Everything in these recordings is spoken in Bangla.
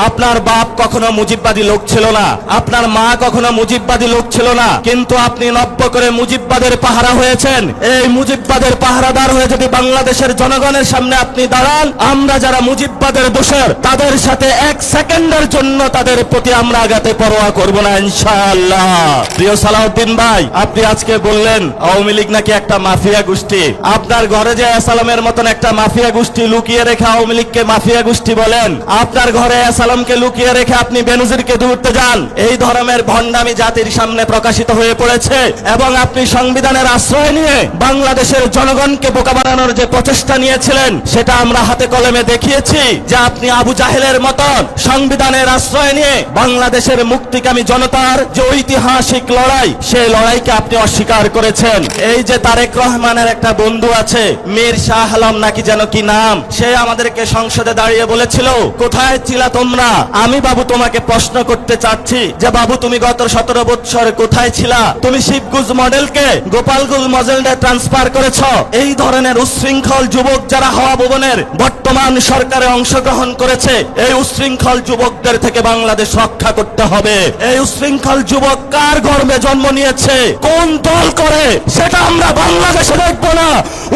আপনার বাপ কখনো মুজিববাদী লোক ছিল না, আপনার মা কখনো মুজিববাদী লোক ছিল না, কিন্তু আপনি নব্য করে মুজিববাদের পাহারা হয়েছেন। এই মুজিববাদের পাহারাদার হয়ে যদি বাংলাদেশের জনগণের সামনে আপনি দাঁড়ান, আমরা যারা মুজিববাদের দোষর তাদের সাথে এক সেকেন্ডের জন্য তাদের প্রতি আমরা আঘাতে পরোয়া করব না ইনশাআল্লাহ। প্রিয় সালাউদ্দিন ভাই, আপনি আজকে বললেন আওয়ামী লীগ নাকি একটা মাফিয়া গোষ্ঠী। আপনার ঘরে যে আসালামের মতন একটা মাফিয়া গোষ্ঠী লুকিয়ে রেখে আওয়ামী লীগকে মাফিয়া গোষ্ঠী বলেন, আপনার ঘরে সালামকে লুকিয়ে রেখে আপনি বেনজিরকে ধরতে যান। এই ধরনের ভণ্ডামি জাতির সামনে প্রকাশিত হয়ে পড়েছে এবং আপনি সংবিধানের আশ্রয় নিয়ে বাংলাদেশের জনগণকে বোকা বানানোর যে প্রচেষ্টা নিয়েছিলেন সেটা আমরা হাতে কলমে দেখিয়েছি যে আপনি আবু জাহেলের মতন সংবিধানের আশ্রয় নিয়ে বাংলাদেশের মুক্তিকামী জনতার যে ঐতিহাসিক লড়াই, সেই লড়াইকে আপনি অস্বীকার করেছেন। এই যে তারেক রহমানের একটা বন্ধু আছে মীর শাহ আলম নাকি যেন কি নাম, সে আমাদেরকে সংসদে দাঁড়িয়ে বলেছিল কোথায় ছিলা তোমরা। আমি বাবু তোমাকে প্রশ্ন করতে চাচ্ছি যে বাবু তুমি গত 17 বছর কোথায় ছিলা? তুমি শিবগুজ মডেলকে গোপালগঞ্জ মডেলে ট্রান্সফার করেছ। এই ধরনের উচ্ছৃঙ্খল যুবক যারা হাওয়া ভবনের বর্তমান সরকারে অংশগ্রহণ করেছে, এই উচ্ছৃঙ্খল যুবকদের থেকে বাংলাদেশ রক্ষা করতে হবে। এই উচ্ছৃঙ্খল যুবক কার গর্ভে জন্ম নিয়েছে, কোন দল করে, সেটা আমরা বাংলাদেশে দেখবো না।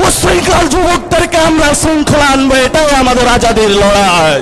উচ্ছৃঙ্খল যুবকদেরকে আমরা শৃঙ্খলা আনবো, এটাই আমাদের আজাদির লড়াই।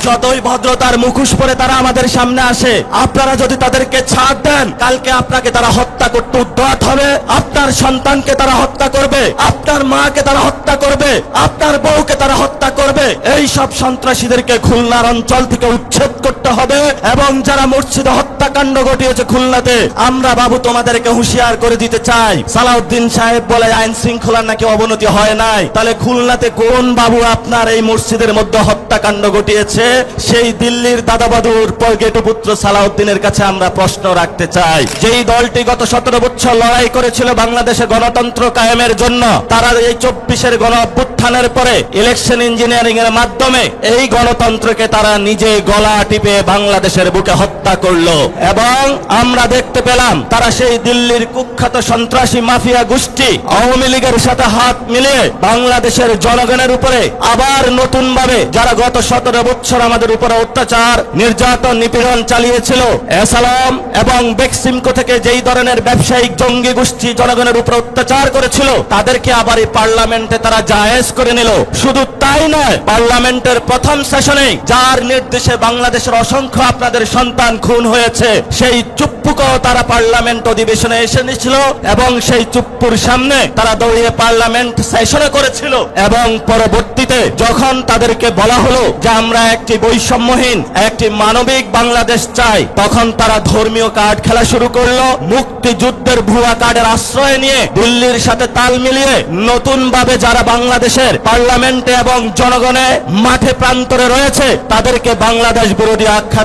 যতই ভদ্রতার মুখোশ পরে তারা আমাদের সামনে আসে, আপনারা যদি তাদেরকে ছাড় দেন, কালকে আপনাকে তারা হত্যা করতে উদ্যত হবে, আপনার সন্তানকে তারা হত্যা করবে, আপনার মাকে তারা হত্যা করবে, আপনার বউকে তারা হত্যা করবে। এই সব সন্ত্রাসীদেরকে খুলনার অঞ্চল থেকে উচ্ছেদ করতে হবে এবং যারা মসজিদে হত্যাকাণ্ড ঘটিয়েছে খুলনাতে, আমরা বাবু তোমাদেরকে হুঁশিয়ার করে দিতে চাই। সালাউদ্দিন সাহেব বলে আইন শৃঙ্খলার নাকি অবনতি হয় নাই, তাহলে খুলনাতে কোন বাবু আপনার এই মসজিদের মধ্যে হত্যাকাণ্ড ঘটিয়েছে? সেই দিল্লির দাদাবাদুর গেটুপুত্র সালাউদ্দিনের কাছে আমরা প্রশ্ন রাখতে চাই। যেই দলটি গত 17 বছর লড়াই করেছিল বাংলাদেশে গণতন্ত্র কায়েমের জন্য, তারা এই 24-এর গণ অভ্যুত্থানের পরে ইলেকশন ইঞ্জিনিয়ারিং এর মাধ্যমে এই গণতন্ত্রকে তারা নিজে গলা টিপে বাংলাদেশের বুকে হত্যা করলো এবং আমরা দেখতে পেলাম তারা সেই দিল্লির কুখ্যাত সন্ত্রাসী মাফিয়া গোষ্ঠী আওয়ামী লীগের সাথে হাত মিলিয়ে বাংলাদেশের জনগণের উপরে আবার নতুন ভাবে যারা গত 17 বছর আমাদের উপরে অত্যাচার, নির্যাতন, নিপীড়ন চালিয়েছিল, এসালাম এবং বেক্সিমকো থেকে যেই ধরনের ব্যবসায়িক জঙ্গি গোষ্ঠী জনগণের উপর অত্যাচার করেছিল, তাদেরকে আবার এই পার্লামেন্টে তারা জায়েজ করে নিল। শুধু তাই নয়, পার্লামেন্টের প্রথম সেশনে যার নির্দেশে বাংলাদেশের অসংখ্য আপনাদের সন্তান খুন হয়েছে, সেই চুপ্পুকেও তারা পার্লামেন্ট অধিবেশনে এসে নিয়েছিল এবং সেই চুপ্পুর সামনে তারা দৌড়িয়ে পার্লামেন্ট সেশনে করেছিল এবং পরবর্তীতে যখন তাদেরকে বলা হলো যে আমরা একটি বৈষম্যহীন একটি মানবিক বাংলাদেশ চাই, তখন তারা ধর্মীয় কার্ড খেলা শুরু করলো। মুক্তিযুদ্ধের ভুয়া কার্ডের আশ্রয় নিয়ে দিল্লির সাথে তাল মিলিয়ে নতুন ভাবে যারা বাংলাদেশের পার্লামেন্টে এবং জনগণে মাঠে প্রান্তরে রয়েছে তাদেরকে বাংলাদেশ বিরোধী আখ্যা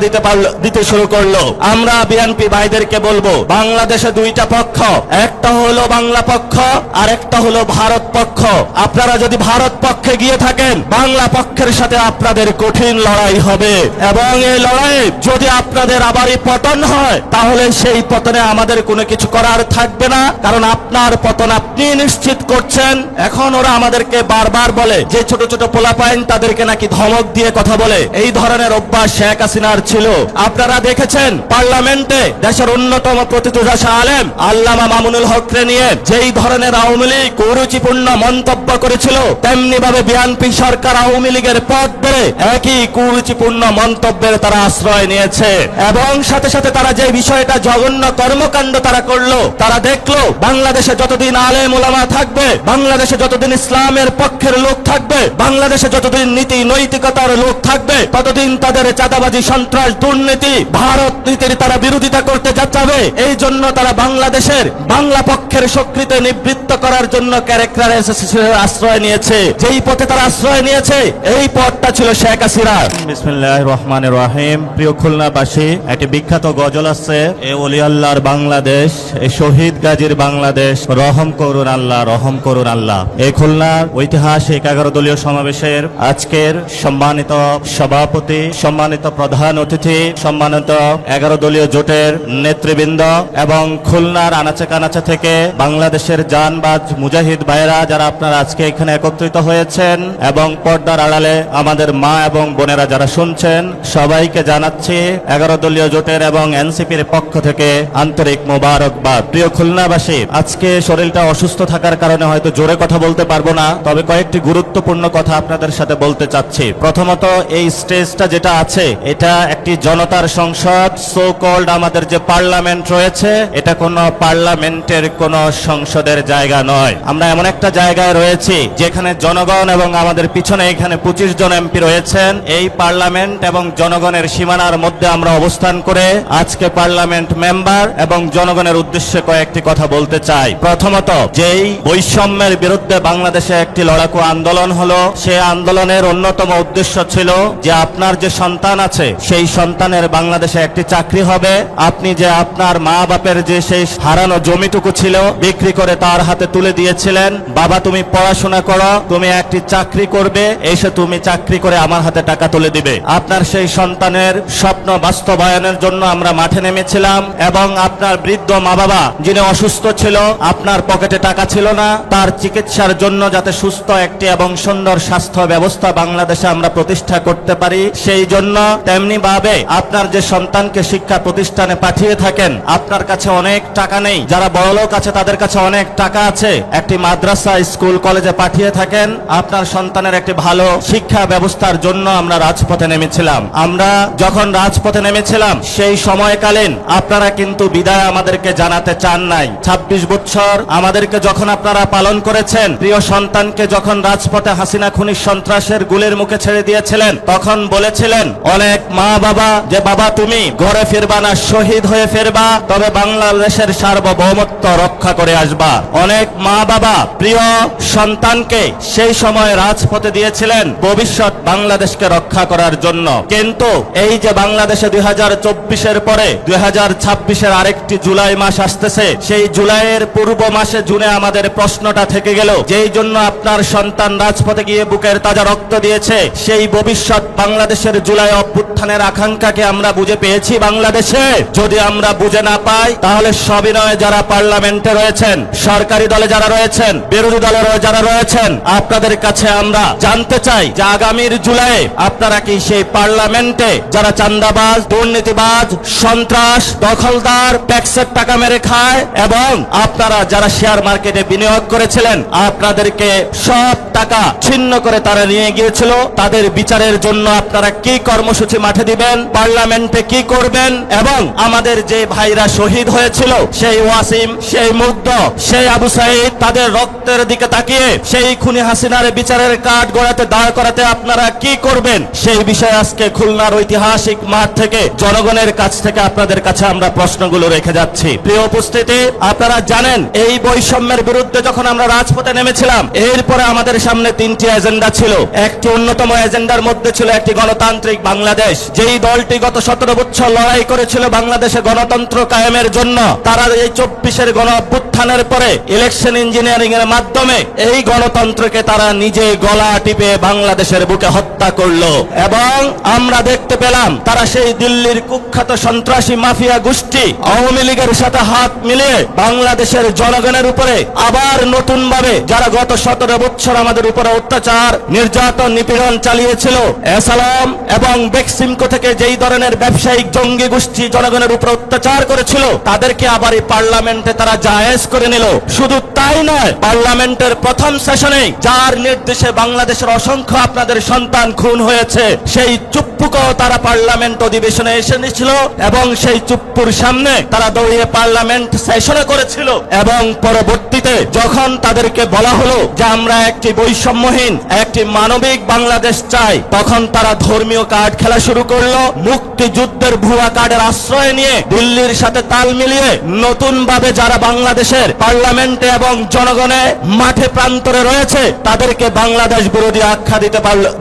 দিতে শুরু করলো। আমরা বিএনপি ভাইদেরকে বলবো, বাংলাদেশে দুইটা পক্ষ, একটা হলো বাংলা পক্ষ আর একটা হলো ভারত পক্ষ। আপনারা যদি ভারত পক্ষে গিয়ে থাকেন, বাংলা পক্ষের সাথে আপনাদের কঠিন লড়াই হবে এবং এই লড়াই যদি আপনাদের আবারই পতন হয়, তাহলে সেই পতনে আমাদের কোনো কিছু করার থাকবে না, কারণ আপনার পতন আপনি নিশ্চিত করছেন। এখন ওরা আমাদেরকে বারবার বলে যে ছোট ছোট পোলাপাইন তাদেরকে নাকি ধমক দিয়ে কথা বলে, এই ধরনের অভ্যাস শেখ হাসিনার ছিল। আপনারা দেখেছেন পার্লামেন্টে দেশের অন্যতম প্রতিষ্ঠা আলেম আল্লামা মামুনুল হককে নিয়ে যেই ধরনের আওয়ামী লীগ কুরুচিপূর্ণ মন্তব্য করেছিল, তেমনি ভাবে বিএনপি সরকার আওয়ামী লীগের পথ ধরে একই কুরুচিপূর্ণ মন্তব্যের তারা আশ্রয় নিয়েছে এবং সাথে সাথে তারা যে বিষয়টা জঘন্য কর্মকাণ্ড তারা করলো, তারা দেখলো বাংলাদেশে যতদিন আলেম ওলামা থাকবে, বাংলাদেশে যতদিন ইসলামের পক্ষের লোক থাকবে, বাংলাদেশে যতদিন নীতি নৈতিকতার লোক থাকবে, ততদিন তাদের চাঁদাবাজি, সন্ত্রাস, দুর্নীতি, ভারত নীতির তারা বিরোধিতা করতে যাচ্ছে। এই জন্য তারা বাংলাদেশের বাংলা পক্ষের শক্তিতে নিবৃত্ত করার জন্য ক্যারেক্টার আশ্রয় নিয়েছে। যেই পথে তারা আশ্রয় নিয়েছে, এই পথটা ছিল শেখ হাসিনা। বিসমিল্লাহির রহমানির রহিম। প্রিয় খুলনাবাসী, একটি বিখ্যাত গজল আছে, এ ওলি আল্লাহর বাংলাদেশ, এ শহীদ গাজীর বাংলাদেশ, রহম করুন আল্লাহ, রহম করুন আল্লাহ। এই খুলনার ঐতিহাসিক 11 দলীয় সমাবেশের আজকের সম্মানিত সভাপতি, সম্মানিত প্রধান অতিথি, সম্মানিত 11 দলীয় জোটের নেতৃবৃন্দ এবং খুলনার আনাচে কানাচে থেকে বাংলাদেশের জানবাজ মুজাহিদ ভাইয়েরা যারা আপনারা আজকে এখানে একত্রিত হয়েছেন এবং পর্দার আড়ালে আমাদের মা এবং বোনেরা যারা শুনছেন, সবাইকে জানাচ্ছি 11 দলীয় জোটের এবং এনসিপির পক্ষ থেকে আন্তরিক মোবারকবাদ। প্রিয় খুলনাবাসী, আজকে শরীরটা অসুস্থ থাকার কারণে হয়তো জোরে কথা বলতে পারবো না, তবে কয়েকটি গুরুত্বপূর্ণ কথা আপনাদের সাথে বলতে চাচ্ছি। প্রথমত, এই স্টেজটা যেটা আছে এটা একটি জনতার সংসদ, সো কল্ড আমাদের যে পার্লামেন্ট রয়েছে, এটা কোনো পার্লামেন্টের কোন সংসদের জায়গা নয়। আমরা এমন একটা জায়গায় রয়েছি যেখানে জনগণ এবং আমাদের পিছনে এখানে 25 জন এমপি রয়েছেন। এই পার্লামেন্ট এবং জনগণের সীমানার মধ্যে আমরা অবস্থান করে আজকে পার্লামেন্ট মেম্বার এবং জনগণের উদ্দেশ্যে কয়েকটি কথা বলতে চাই। প্রথমত, যেই বৈষম্যের বিরুদ্ধে বাংলাদেশে একটি লড়াকু আন্দোলন হলো, সেই আন্দোলনের অন্যতম উদ্দেশ্য ছিল যে আপনার যে সন্তান আছে সেই সন্তানের বাংলাদেশে একটি চাকরি হবে। আপনি যে আপনার মা বাপের যে সেই হারানো জমিটুকু ছিল বিক্রি করে তার হাতে তুলে দিয়েছিলেন, বাবা তুমি পড়াশোনা করো, তুমি একটি চাকরি করবে, এসে তুমি চাকরি করে আমার হাতে টাকা তুলে দিবে। আপনার সেই সন্তানের স্বপ্ন বাস্তবায়নের জন্য আমরা মাঠে নেমেছিলাম এবং আপনার বৃদ্ধ মা বাবা যিনি অসুস্থ ছিল, আপনার পকেটে টাকা ছিল না, তার চিকিৎসার জন্য যাতে সুস্থ একটি এবং সুন্দর স্বাস্থ্য ব্যবস্থা বাংলাদেশে আমরা প্রতিষ্ঠা করতে পারি, সেই জন্য তেমনি ভাবে আপনার যে সন্তানকে শিক্ষা প্রতিষ্ঠানে পাঠিয়ে থাকেন, আপনার কাছে অনেক টাকা নেই, যারা বড়লোক আছে তাদের কাছে অনেক টাকা আছে, একটি মাদ্রাসা স্কুল কলেজে পাঠিয়ে থাকেন আপনার সন্তানের একটি ভালো শিক্ষা ব্যবস্থার জন্য আমরা রাজপথে নেমেছিলাম। আমরা যখন রাজপথে নেমেছিলাম সেই সময়কালীন আপনারা কিন্তু বিদায় আমাদেরকে জানাতে চান নাই। 26 বছর আমাদেরকে যখন আপনারা পালন করেছেন, প্রিয় সন্তানকে যখন রাজপথে হাসিনা খুনি সন্ত্রাসের গুলির মুখে ছেড়ে দিয়েছিলেন, তখন বলেছিলেন অনেক মা বাবা যে বাবা তুমি ঘরে ফিরবা না, শহীদ হয়ে ফিরবা, তবে বাংলাদেশের সার্বভৌমত্ব রক্ষা করে আসবা। অনেক মা বাবা প্রিয় সন্তানকে সেই সময় রাজপথে দিয়েছিলেন ভবিষ্যৎ বাংলাদেশকে রক্ষা করার জন্য। কিন্তু এই যে বাংলাদেশে 2024-এর পরে 2026-এর আরেকটি জুলাই মাস আসতেছে, সেই জুলাইয়ের পূর্ব মাসে জুনে আমাদের প্রশ্নটা থেকে গেল, যেই জন্য আপনার সন্তান রাজপথে গিয়ে বুকের তাজা রক্ত দিয়েছে, সেই ভবিষ্যৎ বাংলাদেশের জুলাই অভ্যুত্থানের আকাঙ্ক্ষাকে আমরা বুঝে পেয়েছি বাংলাদেশে? যদি আমরা বুঝে না পাই, তাহলে সবিনয়ে যারা পার্লামেন্টে রয়েছেন, সরকারি দলে যারা রয়েছেন, বিরোধী দলেরও যারা রয়েছেন, আপনাদের কাছে আমরা জানতে চাই যে আগামীর জুলাই আপনারা কি সেই পার্লামেন্টে যারা চাঁদাবাজ, দুর্নীতিবাজ, সন্ত্রাস, দখলদার, ট্যাক্সের টাকা মেরে খায় এবং আপনারা যারা শেয়ার মার্কেটে বিনিয়োগ করেছিলেন, আপনাদেরকে সব টাকা ছিন্ন করে তারা নিয়ে গিয়েছিল, তাদের বিচারের জন্য আপনারা কি কর্মসূচি মাঠে দিবেন, পার্লামেন্টে কি করবেন? এবং আমাদের যে ভাইরা শহীদ হয়েছিল, সেই ওয়াসিম, সেই মুগ্ধ, সেই আবু সাইদ, তাদের রক্তের দিকে তাকিয়ে সেই খুনি হাসিনার বিচারের কাঠ গড়াতে দাঁড় করাতে আপনারা কি করবেন? সেই বিষয়ে আজকে খুলনার ঐতিহাসিক মাঠ থেকে জনগণের কাছ থেকে আপনাদের কাছে আমরা প্রশ্নগুলো রেখে যাচ্ছি। প্রিয় উপস্থিতি, আপনারা জানেন এই বৈষম্যের বিরুদ্ধে যখন আমরা রাজপথে নেমেছিলাম, এরপরে আমাদের সামনে 3টি এজেন্ডা ছিল। একটি অন্যতম এজেন্ডার মধ্যে ছিল একটি গণতান্ত্রিক বাংলাদেশ। যেই দলটি গত 17 বছর লড়াই করেছিল বাংলাদেশে গণতন্ত্র কায়েমের জন্য, তারা এই 24-এর গণ অভ্যুত্থানের পরে ইলেকশন ইঞ্জিনিয়ারিং এর মাধ্যমে এই গণতন্ত্রকে তারা নিজে গলা টিপে বাংলাদেশের বুকে হত্যা করলো। এবং আমরা দেখতে পেলাম তারা সেই দিল্লির কুখ্যাত সন্ত্রাসী মাফিয়া গোষ্ঠী আওয়ামী লীগের সাথে হাত মিলিয়ে বাংলাদেশের জনগণের উপরে আবার নতুন ভাবে যারা গত 17 বছর আমাদের উপরে অত্যাচার, নির্যাতন, নিপীড়ন চালিয়েছিল, এসালাম এবং বেক্সিমকো থেকে যেই ধরনের ব্যবসায়িক জঙ্গি গোষ্ঠী জনগণের উপর অত্যাচার করেছিল, তাদেরকে আবার এই পার্লামেন্টে তারা জায়েজ করে নিল। শুধু তাই নয়, পার্লামেন্টের প্রথম সেশনে যার নির্দেশে বাংলাদেশের অসংখ্য আপনাদের সন্তান খুন হয়েছে, সেই চুপ্পুকেও তারা পার্লামেন্ট অধিবেশনে এসে নিয়েছিল এবং সেই চুপ্পুর সামনে তারা দৌড়িয়ে পার্লামেন্ট সেশনে করেছিল। এবং পরবর্তীতে যখন তাদেরকে বলা হলো যে আমরা একটি বৈষম্যহীন, একটি মানবিক বাংলাদেশ চাই, তখন তারা ধর্মীয় কার্ড খেলা শুরু করলো। মুক্তিযুদ্ধের ভুয়া কার্ডের আশ্রয় নিয়ে দিল্লির সাথে তাল মিলিয়ে নতুন ভাবে যারা বাংলাদেশের পার্লামেন্টে এবং জনগণে মাঠে প্রান্তরে রয়েছে, তাদেরকে বাংলাদেশ বিরোধী আখ্যা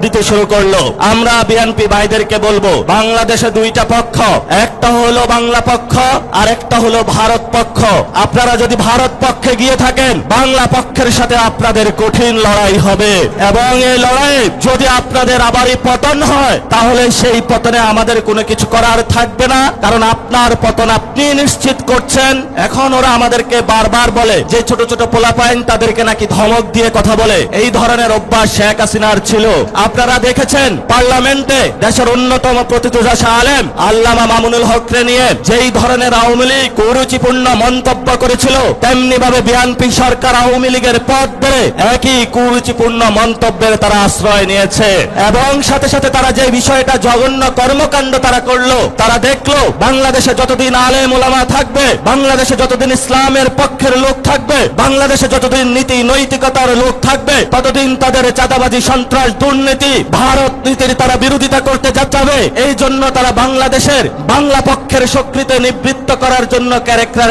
দিতে শুরু করলো। আমরা বিএনপি ভাইদেরকে বলবো, বাংলাদেশে 2টা পক্ষ, একটা হলো বাংলা পক্ষ আর একটা হলো ভারত পক্ষ। আপনারা যদি ভারত পক্ষে পক্ষে গিয়ে থাকেন, বাংলা পক্ষের সাথে আপনাদের কঠিন লড়াই হবে। এবং এই লড়াই যদি আপনাদের আবারই পতন হয়, তাহলে সেই পতনে আমাদের কোনো কিছু করার থাকবে না, কারণ আপনার পতন আপনি নিশ্চিত করছেন। এখন ওরা আমাদেরকে বারবার বলে যে ছোট ছোট পোলাপাইন তাদেরকে নাকি ধমক দিয়ে কথা বলে, এই ধরনের অভ্যাস শেখ হাসিনার ছিল। আপনারা দেখেছেন পার্লামেন্টে দেশের অন্যতম প্রতিষ্ঠা আলেম আল্লামা মামুনুল হকরে নিয়ে যেই ধরনের আওয়ামী লীগ কুরুচিপূর্ণ মন্তব্য করেছিল, তেমনি ভাবে বিএনপি সরকার আওয়ামী লীগের পথ ধরে একই কুরুচিপূর্ণ মন্তব্যের তারা আশ্রয় নিয়েছে। এবং সাথে সাথে তারা যে বিষয়টা জঘন্য কর্মকাণ্ড তারা করলো, তারা দেখলো বাংলাদেশে যতদিন আলেম ওলামা থাকবে, বাংলাদেশে যতদিন ইসলামের পক্ষের লোক থাকবে, বাংলাদেশে যতদিন নীতি নৈতিকতার লোক থাকবে, ততদিন তাদের চাঁদাবাজি সন্ত্রাস দুর্নীতি ভারত নীতির তারা বিরোধিতা করতে যাবে। এই জন্য তারা বাংলাদেশের বাংলা পক্ষের শক্তিতে নিবৃত্ত করার জন্য ক্যারেক্টার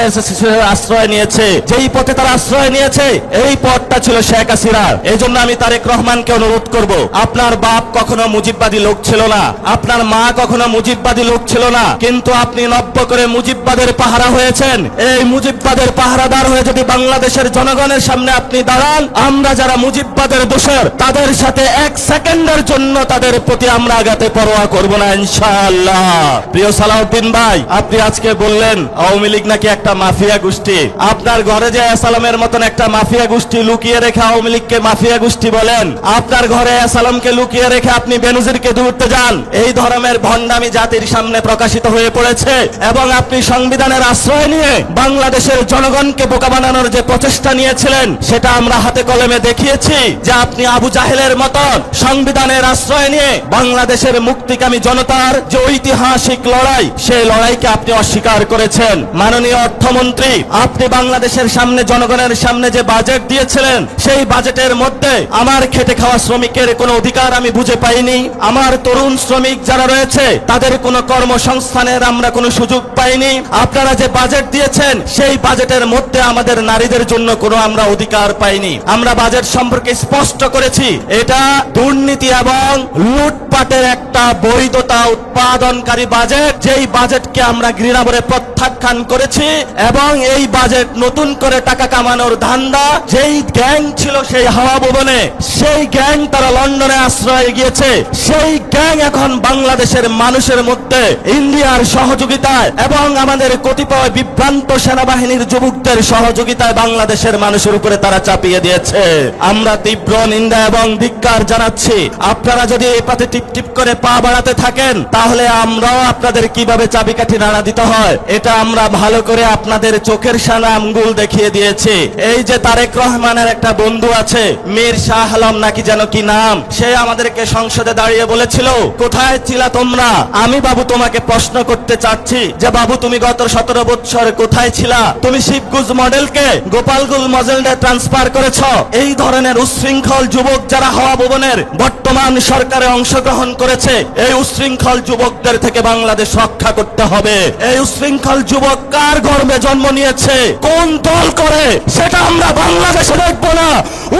আশ্রয় নিয়েছে। যেই পথে তারা আশ্রয় নিয়েছে, এই পথটা ছিল শেখ হাসিনার। এই জন্য আমি তারেক রহমানকে অনুরোধ করব, আপনার বাপ কখনো মুজিববাদী লোক ছিল না, আপনার মা কখনো মুজিববাদী লোক ছিল না, কিন্তু আপনি নব্য করে মুজিববাদের পাহারা হয়েছেন। এই মুজিববাদের পাহারাদার হয়ে যদি বাংলাদেশের জনগণের সামনে আপনি দাঁড়ান, আমরা যারা মুজিববাদের দোষর তাদের সাথে এক সেকেন্ডের জন্য তাদের প্রতি আমরা আঘাতে পরোয়া করব না ইনশাআল্লাহ। প্রিয় সালাউদ্দিন ভাই, আপনি আজকে বললেন আওয়ামী লীগ নাকি একটা মাফিয়া গোষ্ঠী। আপনার ঘরে যে আসালামের মতন একটা মাফিয়া গোষ্ঠী লুকিয়ে রেখে আওয়ামী লীগকে মাফিয়া গোষ্ঠী বলেন, আপনার ঘরে আসালামকে লুকিয়ে রেখে আপনি বেনজিরকে ধরতে যান। এই ধরনের ভণ্ডামি জাতির সামনে প্রকাশিত হয়ে পড়েছে এবং আপনি সংবিধানের আশ্রয় নিয়ে বাংলাদেশের জনগণকে বোকা বানানোর যে প্রচেষ্টা নিয়েছিলেন, সেটা আমরা হাতে কলমে দেখিয়েছি যে আপনি আবু জাহেলের মতন সংবিধানের আশ্রয় নিয়ে বাংলাদেশের মুক্তিকামী জনতার যে ঐতিহাসিক লড়াই, সেই লড়াইকে আপনি অস্বীকার করেছেন। মাননীয় অর্থমন্ত্রী, আপনি বাংলাদেশের সামনে জনগণের সামনে যে বাজেট দিয়েছিলেন, সেই বাজেটের মধ্যে আমার খেটে খাওয়া শ্রমিকের কোনো অধিকার আমি বুঝে পাইনি। আমার তরুণ শ্রমিক যারা রয়েছে তাদের কোনো কর্মসংস্থানের আমরা কোনো সুযোগ পাইনি। আপনারা যে বাজেট দিয়েছেন, সেই বাজেটের মধ্যে আমাদের নারীদের জন্য কোনো আমরা অধিকার পাইনি। আমরা বাজেট সম্পর্কে স্পষ্ট করেছি, এটা দুর্নীতি এবং লুটপাটের একটা বৈধতা উৎপাদনকারী বাজেট, যেই বাজেটকে আমরা ঘৃণাভরে প্রত্যাখ্যান করেছি। এবং এই বাজেট নতুন করে টাকা কামানোর ধান্দা, যেই গ্যাং ছিল সেই হাওয়া ভবনে, সেই গ্যাং তারা লন্ডনে আশ্রয় গিয়েছে। সেই গ্যাং এখন বাংলাদেশের মানুষের মধ্যে ইন্ডিয়ার সহযোগিতায় এবং আমাদের কতিপয় বিভ্রান্ত সেনাবাহিনীর যুবকদের সহযোগিতায় বাংলাদেশের মানুষের উপরে তারা চাপিয়ে দিয়েছে। আমরা তীব্র নিন্দা এবং ধিক্কার জানাচ্ছি। আপনারা যদি এই পথে টিপ টিপ করে পা বাড়াতে থাকেন, তাহলে আমরাও আপনাদের কিভাবে চাবিকাঠি নাড়া দিতে হয় এটা আমরা ভালো করে আপনাদের চোখের সামনে আঙ্গুল দেখিয়ে দিয়েছি। এই যে তারেক রহমানের একটা বন্ধু আছে, মীর শাহ আলম নাকি যেন কি নাম, সে আমাদেরকে সংসদে দাঁড়িয়ে বলেছিল, কোথায় ছিলা তোমরা? আমি বাবু তোমাকে প্রশ্ন করতে চাচ্ছি যে বাবু, তুমি গত 17 বছর কোথায় ছিলা? তুমি শিবগুজ মডেলকে গোপালগুল মডেলে ট্রান্সফার করেছ। এই ধরনের উচ্ছৃঙ্খল যুবক যারা হাওয়া ভবনের বর্তমান সরকারে অংশগ্রহণ করেছে, এই উচ্ছৃঙ্খল যুবকদের থেকে বাংলাদেশ রক্ষা করতে হবে। এই উচ্ছৃঙ্খল যুবক কার গর্ভে জন্ম নিয়েছে, কোন দল করে, সেটা আমরা বাংলাদেশে দেখবো না।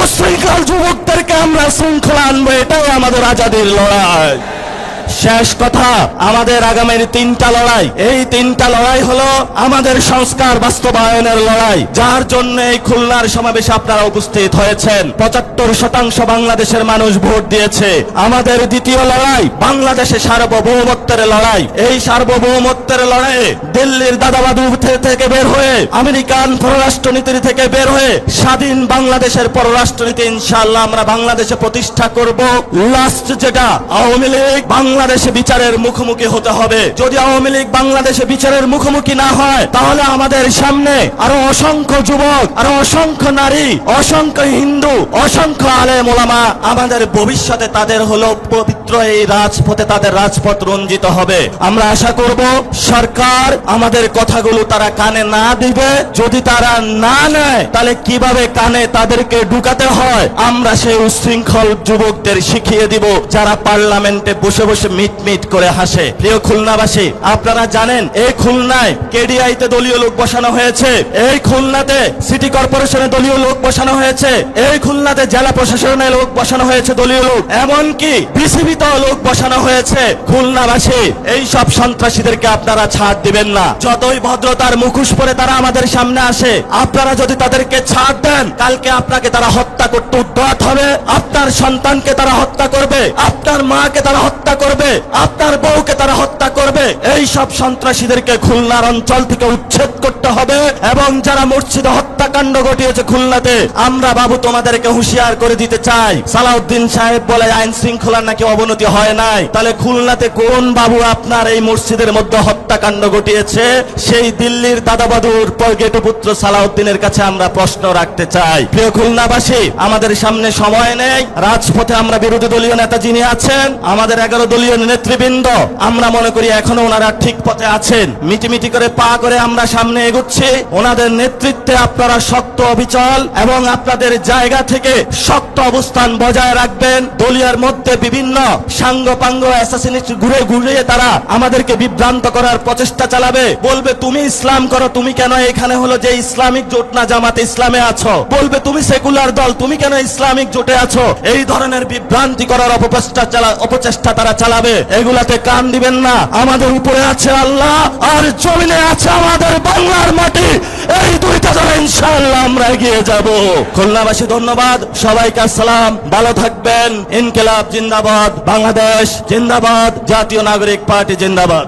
উচ্ছৃঙ্খল যুবকদেরকে আমরা শৃঙ্খলা আনবো, এটাই আমাদের আজাদির লড়াই। শেষ কথা, আমাদের আগামীর 3টা লড়াই। এই 3টা লড়াই হলো আমাদের সংস্কার বাস্তবায়নের লড়াই, যার জন্য এই খুলনার সমাবেশে আপনারা উপস্থিত হয়েছেন। 75% বাংলাদেশের মানুষ ভোট দিয়েছে। আমাদের দ্বিতীয় লড়াই বাংলাদেশে সার্বভৌমত্বের লড়াই। এই সার্বভৌমত্বের লড়াইয়ে দিল্লির দাদাবাবু থেকে বের হয়ে, আমেরিকান পররাষ্ট্রনীতি থেকে বের হয়ে স্বাধীন বাংলাদেশের পররাষ্ট্রনীতি ইনশাআল্লাহ আমরা বাংলাদেশে প্রতিষ্ঠা করব। লাস্ট যেটা, আওয়ামী লীগ বাংলাদেশে বিচারের মুখোমুখি হতে হবে। যদি আওয়ামী লীগ বাংলাদেশে বিচারের মুখোমুখি না হয়, তাহলে আমাদের সামনে আরো অসংখ্য যুবক, আরো অসংখ্য নারী, অসংখ্য হিন্দু, অসংখ্য আলেম ওলামা, আমাদের ভবিষ্যতে তাদের হলো পবিত্র এই রাজপথে তাদের রাজপথ রঞ্জিত হবে। আমরা আশা করব সরকার আমাদের কথাগুলো তারা কানে না দিবে। যদি তারা না নেয়, তাহলে কিভাবে কানে তাদেরকে ঢুকাতে হয় আমরা সেই উচ্ছৃঙ্খল যুবকদের শিখিয়ে দিব, যারা পার্লামেন্টে বসে বসে মিটমিট করে হাসে। প্রিয় খুলনাবাসী, আপনারা জানেন এই খুলনায় কেডিআইতে দলীয় লোক বসানো হয়েছে, এই খুলনাতে সিটি কর্পোরেশনে দলীয় লোক বসানো হয়েছে, এই খুলনাতে জেলা প্রশাসনে লোক বসানো হয়েছে দলীয় লোক, এমনকি বিসিবিতেও লোক বসানো হয়েছে। খুলনাবাসী, এই সব সন্ত্রাসীদেরকে আপনারা ছাড় দিবেন না। যতই ভদ্রতার মুখোশ পরে তারা আমাদের সামনে আসে, আপনারা যদি তাদেরকে ছাড় দেন, কালকে আপনাকে তারা হত্যা করতে উদ্যত হবে, আপনার সন্তানকে তারা হত্যা করবে, আপনার মাকে তারা হত্যা করবে, আপনার বউকে তারা হত্যা করবে। এই সব সন্ত্রাসীদেরকে খুলনার অঞ্চল থেকে উচ্ছেদ করতে হবে। এবং যারা মসজিদে হত্যাকাণ্ড ঘটিয়েছে খুলনাতে, আমরা বাবু তোমাদেরকে হুঁশিয়ার করে দিতে চাই। সালাউদ্দিন সাহেব বলে আইন শৃঙ্খলার নাকি অবনতি হয় নাই, তাহলে খুলনাতে কোন বাবু আপনার এই মসজিদের মধ্যে হত্যাকাণ্ড ঘটিয়েছে? সেই দিল্লির দাদাবাদুর গেটুপুত্র সালাউদ্দিনের কাছে আমরা প্রশ্ন রাখতে চাই। প্রিয় খুলনাবাসী, আমাদের সামনে সময় নেই। রাজপথে আমরা বিরোধী দলীয় নেতা যিনি আছেন, আমাদের 11 দলীয় নেতৃবৃন্দ, আমরা মনে করি এখনো ওনারা ঠিক পথে আছেন। মিটিমিটি করে পা করে আমরা সামনে এগোচ্ছি। ওনাদের নেতৃত্বে আপনারা শক্ত অবিচল এবং আপনাদের জায়গা থেকে শক্ত অবস্থান বজায় রাখবেন। দলীয়ের মধ্যে বিভিন্ন সাঙ্গপাঙ্গ অ্যাসাসিনেট ঘুরে ঘুরে তারা আমাদেরকে বিভ্রান্ত করার প্রচেষ্টা চালাবে, বলবে তুমি ইসলাম করো, তুমি কেন এখানে হলো যে ইসলামিক জোট না জামাতে ইসলামে আছো, বলবে তুমি সেকুলার দল, তুমি কেন ইসলামিক জোটে আছো। এই ধরনের বিভ্রান্তি করার অপচেষ্টা তারা চালাবে। এগুলাতে কান দিবেন না। আমাদের উপরে আছে আল্লাহ, আর জমিনে আছে আমাদের বাংলার মাটি। এই দুইটা যারা ইনশাআল্লাহ আমরা এগিয়ে যাব। খুলনাবাসী ধন্যবাদ, সবাইকে আসসালাম, ভালো থাকবেন। ইনকিলাব জিন্দাবাদ, বাংলাদেশ জিন্দাবাদ, জাতীয় নাগরিক পার্টি জিন্দাবাদ।